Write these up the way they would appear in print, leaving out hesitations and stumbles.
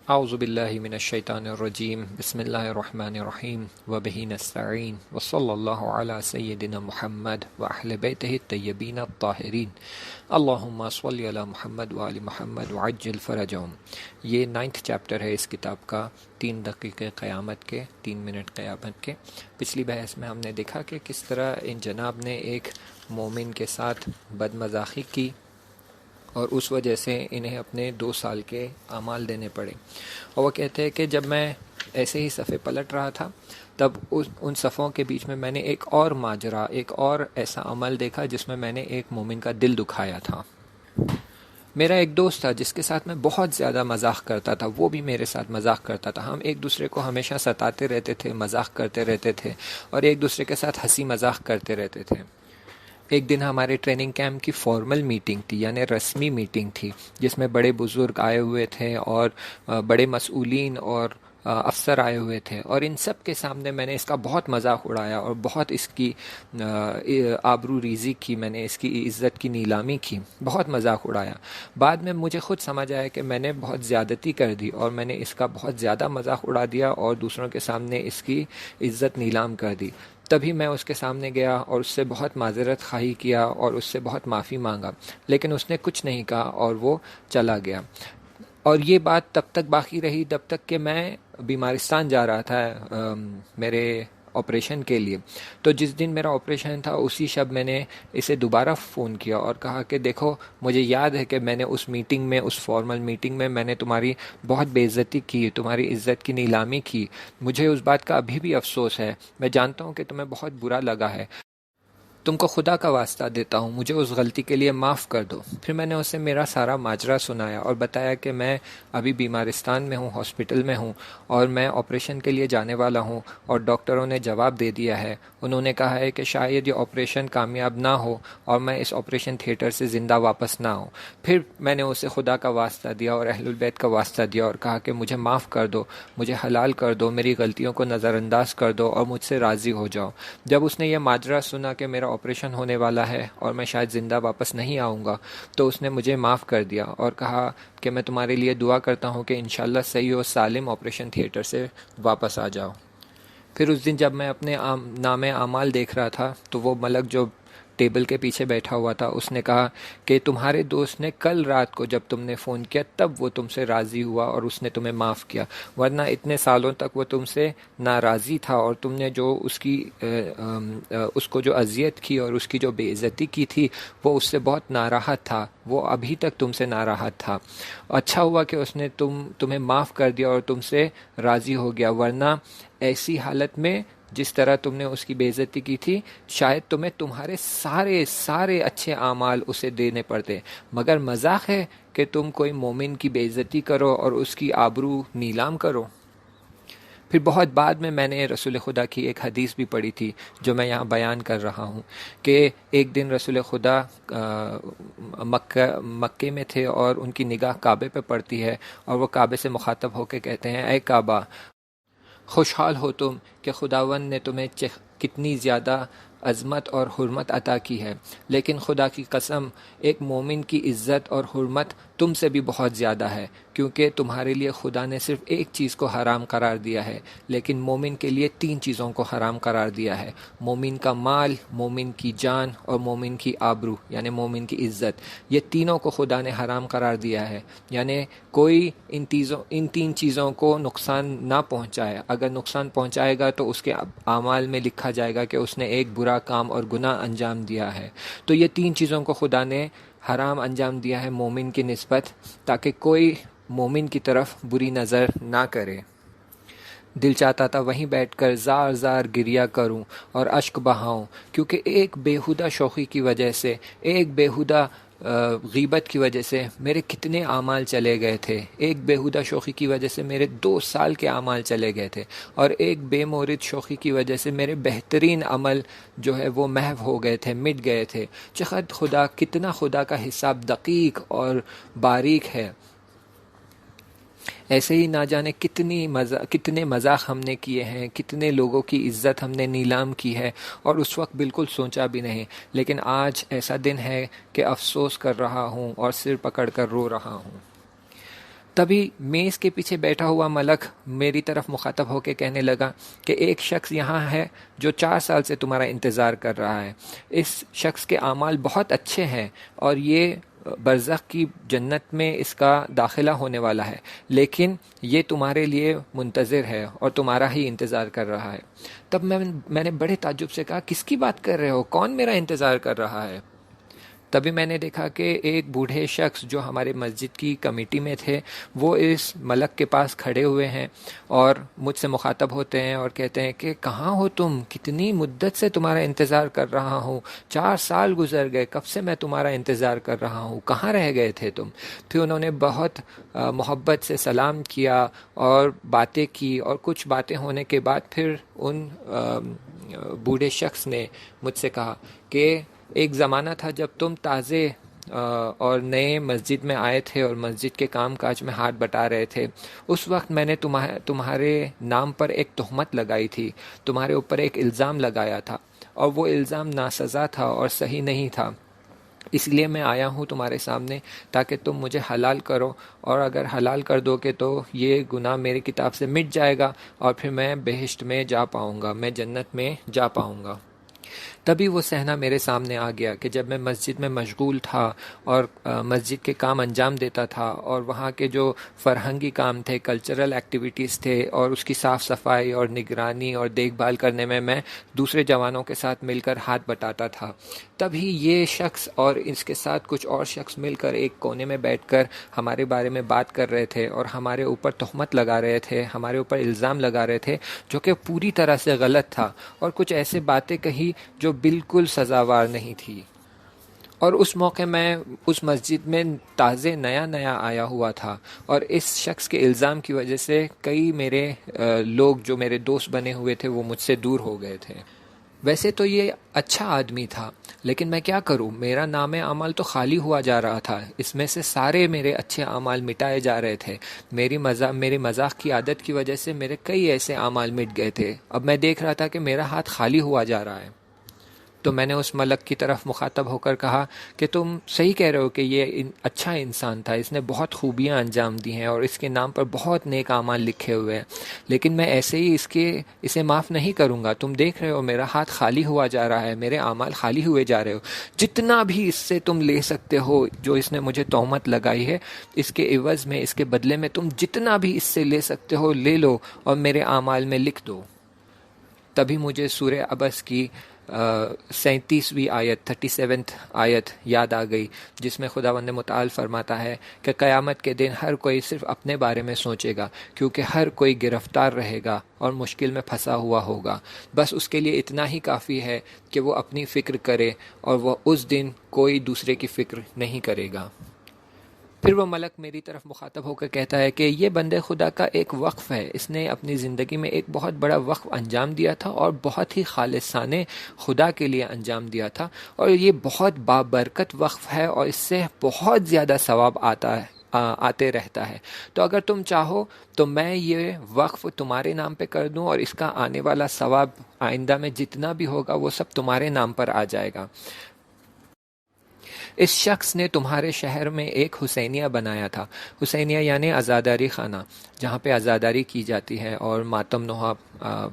اعوذ باللہ من الشیطان الرجیم بسم اللہ الرحمن الرحیم وبہ نستعین وصلی اللہ علی سیدنا محمد واہل بیتہ الطیبین الطاہرین اللہم صلی علی محمد وآل محمد وعجل فرجہم۔ یہ 9th چیپٹر ہے اس کتاب کا، 3 دقیقے قیامت کے، 3 منٹ قیامت کے۔ پچھلی بحث میں ہم نے دیکھا کہ کس طرح ان جناب نے ایک مومن کے ساتھ بد مذاقی کی اور اس وجہ سے انہیں اپنے 2 سال کے اعمال دینے پڑے، اور وہ کہتے ہیں کہ جب میں ایسے ہی صفحے پلٹ رہا تھا تب ان صفوں کے بیچ میں نے ایک اور ماجرا، ایک اور ایسا عمل دیکھا جس میں میں نے ایک مومن کا دل دکھایا تھا۔ میرا ایک دوست تھا جس کے ساتھ میں بہت زیادہ مذاق کرتا تھا، وہ بھی میرے ساتھ مذاق کرتا تھا، ہم ایک دوسرے کو ہمیشہ ستاتے رہتے تھے، مذاق کرتے رہتے تھے اور ایک دوسرے کے ساتھ ہنسی مذاق کرتے رہتے تھے۔ ایک دن ہمارے ٹریننگ کیمپ کی فارمل میٹنگ تھی، یعنی رسمی میٹنگ تھی، جس میں بڑے بزرگ آئے ہوئے تھے اور بڑے مسئولین اور افسر آئے ہوئے تھے، اور ان سب کے سامنے میں نے اس کا بہت مذاق اڑایا اور بہت اس کی آبرو ریزی کی، میں نے اس کی عزت کی نیلامی کی، بہت مذاق اڑایا۔ بعد میں مجھے خود سمجھ آیا کہ میں نے بہت زیادتی کر دی اور میں نے اس کا بہت زیادہ مذاق اڑا دیا اور دوسروں کے سامنے اس کی عزت نیلام کر دی۔ تبھی میں اس کے سامنے گیا اور اس سے بہت معذرت خواہی کیا اور اس سے بہت معافی مانگا، لیکن اس نے کچھ نہیں کہا اور وہ چلا گیا۔ اور یہ بات تب تک باقی رہی جب تک کہ میں بیمارستان جا رہا تھا میرے آپریشن کے لیے۔ تو جس دن میرا آپریشن تھا اسی شب میں نے اسے دوبارہ فون کیا اور کہا کہ دیکھو، مجھے یاد ہے کہ میں نے اس میٹنگ میں، اس فارمل میٹنگ میں نے تمہاری بہت بے عزتی کی، تمہاری عزت کی نیلامی کی، مجھے اس بات کا ابھی بھی افسوس ہے، میں جانتا ہوں کہ تمہیں بہت برا لگا ہے، تم کو خدا کا واسطہ دیتا ہوں، مجھے اس غلطی کے لیے معاف کر دو۔ پھر میں نے اسے میرا سارا ماجرا سنایا اور بتایا کہ میں ابھی بیمارستان میں ہوں، ہاسپٹل میں ہوں اور میں آپریشن کے لیے جانے والا ہوں، اور ڈاکٹروں نے جواب دے دیا ہے، انہوں نے کہا ہے کہ شاید یہ آپریشن کامیاب نہ ہو اور میں اس آپریشن تھیٹر سے زندہ واپس نہ آؤں۔ پھر میں نے اسے خدا کا واسطہ دیا اور اہل البیت کا واسطہ دیا اور کہا کہ مجھے معاف کر دو، مجھے حلال کر دو، میری غلطیوں کو نظر انداز کر دو اور مجھ سے راضی ہو جاؤ۔ جب اس نے یہ ماجرا سنا کہ میرا آپریشن ہونے والا ہے اور میں شاید زندہ واپس نہیں آؤں گا، تو اس نے مجھے معاف کر دیا اور کہا کہ میں تمہارے لیے دعا کرتا ہوں کہ انشاءاللہ صحیح و سالم آپریشن تھیٹر سے واپس آ جاؤ۔ پھر اس دن جب میں اپنے نام اعمال دیکھ رہا تھا تو وہ ملک جو ٹیبل کے پیچھے بیٹھا ہوا تھا اس نے کہا کہ تمہارے دوست نے کل رات کو جب تم نے فون کیا تب وہ تم سے راضی ہوا اور اس نے تمہیں معاف کیا، ورنہ اتنے سالوں تک وہ تم سے ناراضی تھا اور تم نے جو اس کو جو اذیت کی اور اس کی جو بے عزتی کی تھی وہ اس سے بہت ناراحت تھا، وہ ابھی تک تم سے ناراحت تھا۔ اچھا ہوا کہ اس نے تمہیں معاف کر دیا اور تم سے راضی ہو گیا، ورنہ ایسی حالت میں جس طرح تم نے اس کی بے عزتی کی تھی شاید تمہیں تمہارے سارے اچھے اعمال اسے دینے پڑتے، مگر مذاق ہے کہ تم کوئی مومن کی بے عزتی کرو اور اس کی آبرو نیلام کرو۔ پھر بہت بعد میں نے رسول خدا کی ایک حدیث بھی پڑھی تھی جو میں یہاں بیان کر رہا ہوں کہ ایک دن رسول خدا مکے میں تھے اور ان کی نگاہ کعبے پہ پڑتی ہے اور وہ کعبے سے مخاطب ہو کے کہتے ہیں، اے کعبہ، خوشحال ہو تم کہ خداوند نے تمہیں کتنی زیادہ عظمت اور حرمت عطا کی ہے، لیکن خدا کی قسم ایک مومن کی عزت اور حرمت تم سے بھی بہت زیادہ ہے، کیونکہ تمہارے لیے خدا نے صرف ایک چیز کو حرام قرار دیا ہے، لیکن مومن کے لیے 3 چیزوں کو حرام قرار دیا ہے، مومن کا مال، مومن کی جان اور مومن کی آبرو یعنی مومن کی عزت، یہ تینوں کو خدا نے حرام قرار دیا ہے، یعنی کوئی ان 3 چیزوں کو نقصان نہ پہنچائے، اگر نقصان پہنچائے گا تو اس کے اعمال میں لکھا جائے گا کہ اس نے ایک برا کام اور گناہ انجام دیا ہے۔ تو یہ 3 چیزوں کو خدا نے حرام انجام دیا ہے مومن کی نسبت، تاکہ کوئی مومن کی طرف بری نظر نہ کرے۔ دل چاہتا تھا وہیں بیٹھ کر زار زار گریا کروں اور اشک بہاؤں، کیونکہ ایک بیہودہ شوخی کی وجہ سے، ایک بیہودہ غیبت کی وجہ سے میرے کتنے اعمال چلے گئے تھے، ایک بیہودہ شوخی کی وجہ سے میرے 2 سال کے اعمال چلے گئے تھے، اور ایک بے مورد شوخی کی وجہ سے میرے بہترین عمل جو ہے وہ محو ہو گئے تھے، مٹ گئے تھے۔ کتنا خدا کا حساب دقیق اور باریک ہے۔ ایسے ہی نہ جانے کتنے مذاق ہم نے کیے ہیں، کتنے لوگوں کی عزت ہم نے نیلام کی ہے، اور اس وقت بالکل سوچا بھی نہیں، لیکن آج ایسا دن ہے کہ افسوس کر رہا ہوں اور سر پکڑ کر رو رہا ہوں۔ تبھی میز کے پیچھے بیٹھا ہوا ملک میری طرف مخاطب ہو کے کہنے لگا کہ ایک شخص یہاں ہے جو 4 سال سے تمہارا انتظار کر رہا ہے. اس شخص کے اعمال بہت اچھے ہیں اور یہ برزخ کی جنت میں اس کا داخلہ ہونے والا ہے، لیکن یہ تمہارے لیے منتظر ہے اور تمہارا ہی انتظار کر رہا ہے. تب میں نے بڑے تعجب سے کہا، کس کی بات کر رہے ہو؟ کون میرا انتظار کر رہا ہے؟ تبھی میں نے دیکھا کہ ایک بوڑھے شخص جو ہمارے مسجد کی کمیٹی میں تھے وہ اس ملک کے پاس کھڑے ہوئے ہیں اور مجھ سے مخاطب ہوتے ہیں اور کہتے ہیں کہ کہاں ہو تم؟ کتنی مدت سے تمہارا انتظار کر رہا ہوں، 4 سال گزر گئے، کب سے میں تمہارا انتظار کر رہا ہوں، کہاں رہ گئے تھے تم؟ پھر انہوں نے بہت محبت سے سلام کیا اور باتیں کی، اور کچھ باتیں ہونے کے بعد پھر ان بوڑھے شخص نے مجھ سے کہا کہ ایک زمانہ تھا جب تم تازے اور نئے مسجد میں آئے تھے اور مسجد کے کام کاج میں ہاتھ بٹا رہے تھے. اس وقت میں نے تمہارے نام پر ایک تہمت لگائی تھی، تمہارے اوپر ایک الزام لگایا تھا، اور وہ الزام ناسزا تھا اور صحیح نہیں تھا. اس لیے میں آیا ہوں تمہارے سامنے تاکہ تم مجھے حلال کرو، اور اگر حلال کر دو گے تو یہ گناہ میری کتاب سے مٹ جائے گا اور پھر میں بہشت میں جا پاؤں گا، میں جنت میں جا پاؤں گا. تبھی وہ صحنہ میرے سامنے آ گیا کہ جب میں مسجد میں مشغول تھا اور مسجد کے کام انجام دیتا تھا، اور وہاں کے جو فرہنگی کام تھے، کلچرل ایکٹیویٹیز تھے، اور اس کی صاف صفائی اور نگرانی اور دیکھ بھال کرنے میں دوسرے جوانوں کے ساتھ مل کر ہاتھ بٹاتا تھا. تبھی یہ شخص اور اس کے ساتھ کچھ اور شخص مل کر ایک کونے میں بیٹھ کر ہمارے بارے میں بات کر رہے تھے اور ہمارے اوپر تہمت لگا رہے تھے، ہمارے اوپر الزام لگا رہے تھے جو کہ پوری طرح سے غلط تھا، اور کچھ ایسے باتیں کہی جو بالکل سزاوار نہیں تھی. اور اس موقع میں اس مسجد میں تازے نیا آیا ہوا تھا، اور اس شخص کے الزام کی وجہ سے کئی میرے لوگ جو میرے دوست بنے ہوئے تھے وہ مجھ سے دور ہو گئے تھے. ویسے تو یہ اچھا آدمی تھا، لیکن میں کیا کروں، میرا نام اعمال تو خالی ہوا جا رہا تھا. اس میں سے سارے میرے اچھے اعمال مٹائے جا رہے تھے. میری مذاق کی عادت کی وجہ سے میرے کئی ایسے اعمال مٹ گئے تھے. اب میں دیکھ رہا تھا کہ میرا ہاتھ خالی ہوا جا رہا ہے. تو میں نے اس ملک کی طرف مخاطب ہو کر کہا کہ تم صحیح کہہ رہے ہو کہ یہ اچھا انسان تھا، اس نے بہت خوبیاں انجام دی ہیں اور اس کے نام پر بہت نیک اعمال لکھے ہوئے ہیں، لیکن میں ایسے ہی اسے معاف نہیں کروں گا. تم دیکھ رہے ہو میرا ہاتھ خالی ہوا جا رہا ہے، میرے اعمال خالی ہوئے جا رہے ہو. جتنا بھی اس سے تم لے سکتے ہو، جو اس نے مجھے تہمت لگائی ہے، اس کے عوض میں، اس کے بدلے میں تم جتنا بھی اس سے لے سکتے ہو لے لو اور میرے اعمال میں لکھ دو. تبھی مجھے سورہ عبس کی 37ویں آیت 37 آیت یاد آ گئی، جس میں خداوند متعال فرماتا ہے کہ قیامت کے دن ہر کوئی صرف اپنے بارے میں سوچے گا، کیونکہ ہر کوئی گرفتار رہے گا اور مشکل میں پھنسا ہوا ہوگا. بس اس کے لیے اتنا ہی کافی ہے کہ وہ اپنی فکر کرے، اور وہ اس دن کوئی دوسرے کی فکر نہیں کرے گا. پھر وہ ملک میری طرف مخاطب ہو کر کہتا ہے کہ یہ بندے خدا کا ایک وقف ہے، اس نے اپنی زندگی میں ایک بہت بڑا وقف انجام دیا تھا اور بہت ہی خالصانہ خدا کے لیے انجام دیا تھا، اور یہ بہت بابرکت وقف ہے اور اس سے بہت زیادہ ثواب آتے رہتا ہے. تو اگر تم چاہو تو میں یہ وقف تمہارے نام پہ کر دوں، اور اس کا آنے والا ثواب آئندہ میں جتنا بھی ہوگا وہ سب تمہارے نام پر آ جائے گا. اس شخص نے تمہارے شہر میں ایک حسینیہ بنایا تھا. حسینیہ یعنی عزاداری خانہ، جہاں پہ عزاداری کی جاتی ہے اور ماتم نوحہ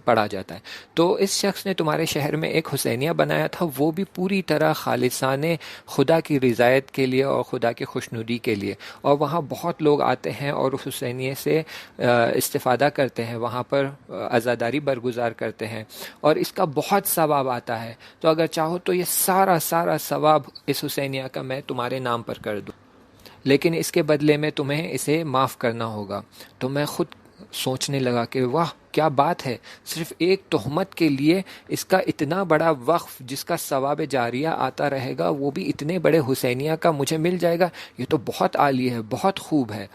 پڑھا جاتا ہے. تو اس شخص نے تمہارے شہر میں ایک حسینیہ بنایا تھا، وہ بھی پوری طرح خالصانہ خدا کی رضایت کے لیے اور خدا کی خوشنودی کے لیے. اور وہاں بہت لوگ آتے ہیں اور اس حسینیے سے استفادہ کرتے ہیں، وہاں پر عزاداری برگزار کرتے ہیں، اور اس کا بہت ثواب آتا ہے. تو اگر چاہو تو یہ سارا ثواب اس حسینیہ کا میں تمہارے نام پر کر دوں، لیکن اس کے بدلے میں تمہیں اسے معاف کرنا ہوگا. تو میں خود سوچنے لگا کہ واہ کیا بات ہے، صرف ایک تہمت کے لیے اس کا اتنا بڑا وقف جس کا ثواب جاریہ آتا رہے گا، وہ بھی اتنے بڑے حسینیہ کا مجھے مل جائے گا. یہ تو بہت عالی ہے، بہت خوب ہے.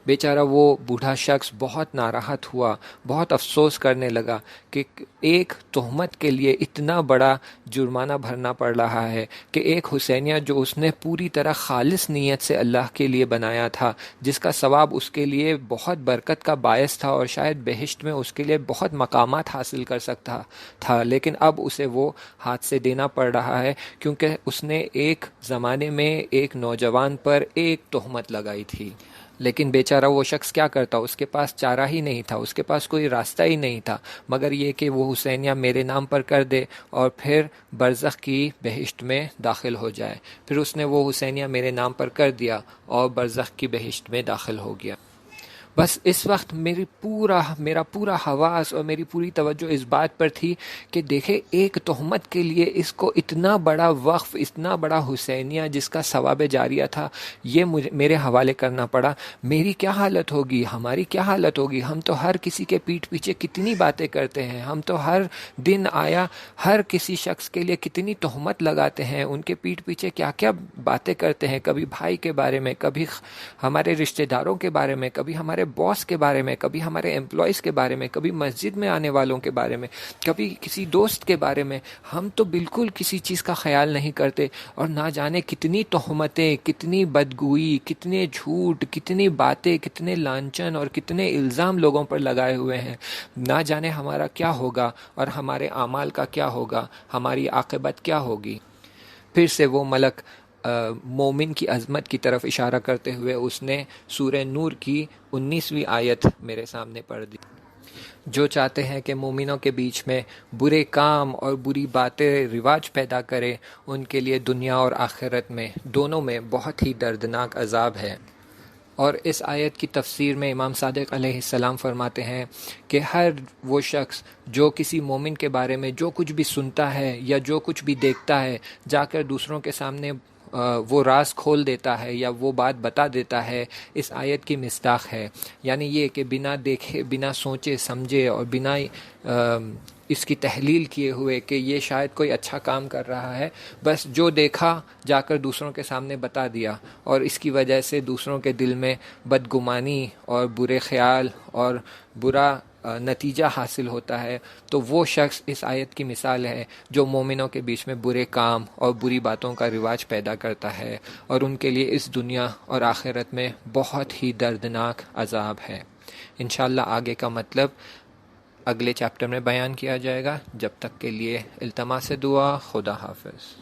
بیچارہ وہ بوڑھا شخص بہت ناراحت ہوا، بہت افسوس کرنے لگا کہ ایک تہمت کے لیے اتنا بڑا جرمانہ بھرنا پڑ رہا ہے، کہ ایک حسینیہ جو اس نے پوری طرح خالص نیت سے اللہ کے لیے بنایا تھا، جس کا ثواب اس کے لیے بہت برکت کا باعث تھا اور شاید بہشت میں اس کے لیے بہت مقامات حاصل کر سکتا تھا، لیکن اب اسے وہ ہاتھ سے دینا پڑ رہا ہے کیونکہ اس نے ایک زمانے میں ایک نوجوان پر ایک تہمت لگائی تھی. لیکن بیچارہ وہ شخص کیا کرتا، اس کے پاس چارہ ہی نہیں تھا، اس کے پاس کوئی راستہ ہی نہیں تھا مگر یہ کہ وہ حسینیہ میرے نام پر کر دے اور پھر برزخ کی بہشت میں داخل ہو جائے۔ پھر اس نے وہ حسینیہ میرے نام پر کر دیا اور برزخ کی بہشت میں داخل ہو گیا۔ بس اس وقت میرا پورا حواس اور میری پوری توجہ اس بات پر تھی کہ دیکھے ایک تہمت کے لیے اس کو اتنا بڑا وقف، اتنا بڑا حسینیہ جس کا ثواب جاریہ تھا، یہ میرے حوالے کرنا پڑا۔ میری کیا حالت ہوگی، ہماری کیا حالت ہوگی؟ ہم تو ہر کسی کے پیٹھ پیچھے کتنی باتیں کرتے ہیں، ہم تو ہر دن آیا ہر کسی شخص کے لیے کتنی تہمت لگاتے ہیں، ان کے پیٹھ پیچھے کیا کیا باتیں کرتے ہیں، کبھی بھائی کے بارے میں، کبھی ہمارے رشتہ داروں کے بارے میں، کبھی ہمارے باس کے بارے میں، کبھی ہمارے امپلائیز کے بارے میں، کبھی مسجد میں آنے والوں کے بارے میں، کبھی کسی دوست کے بارے میں۔ ہم تو بالکل کسی چیز کا خیال نہیں کرتے، اور نہ جانے کتنی تہمتیں، کتنی بدگوئی، کتنے جھوٹ، کتنی باتیں، کتنے لانچن اور کتنے الزام لوگوں پر لگائے ہوئے ہیں۔ نہ جانے ہمارا کیا ہوگا اور ہمارے اعمال کا کیا ہوگا، ہماری عاقبت کیا ہوگی۔ پھر سے وہ ملک مومن کی عظمت کی طرف اشارہ کرتے ہوئے اس نے سورہ نور کی 19ویں آیت میرے سامنے پڑھ دی۔ جو چاہتے ہیں کہ مومنوں کے بیچ میں برے کام اور بری باتیں رواج پیدا کرے، ان کے لیے دنیا اور آخرت میں دونوں میں بہت ہی دردناک عذاب ہے۔ اور اس آیت کی تفسیر میں امام صادق علیہ السلام فرماتے ہیں کہ ہر وہ شخص جو کسی مومن کے بارے میں جو کچھ بھی سنتا ہے یا جو کچھ بھی دیکھتا ہے، جا کر دوسروں کے سامنے وہ راز کھول دیتا ہے یا وہ بات بتا دیتا ہے، اس آیت کی مصداق ہے۔ یعنی یہ کہ بنا دیکھے، بنا سوچے سمجھے اور بنا اس کی تحلیل کیے ہوئے کہ یہ شاید کوئی اچھا کام کر رہا ہے، بس جو دیکھا جا کر دوسروں کے سامنے بتا دیا، اور اس کی وجہ سے دوسروں کے دل میں بدگمانی اور برے خیال اور برا نتیجہ حاصل ہوتا ہے، تو وہ شخص اس آیت کی مثال ہے جو مومنوں کے بیچ میں برے کام اور بری باتوں کا رواج پیدا کرتا ہے، اور ان کے لیے اس دنیا اور آخرت میں بہت ہی دردناک عذاب ہے۔ انشاءاللہ آگے کا مطلب اگلے چیپٹر میں بیان کیا جائے گا۔ جب تک کے لیے التماس دعا، خدا حافظ۔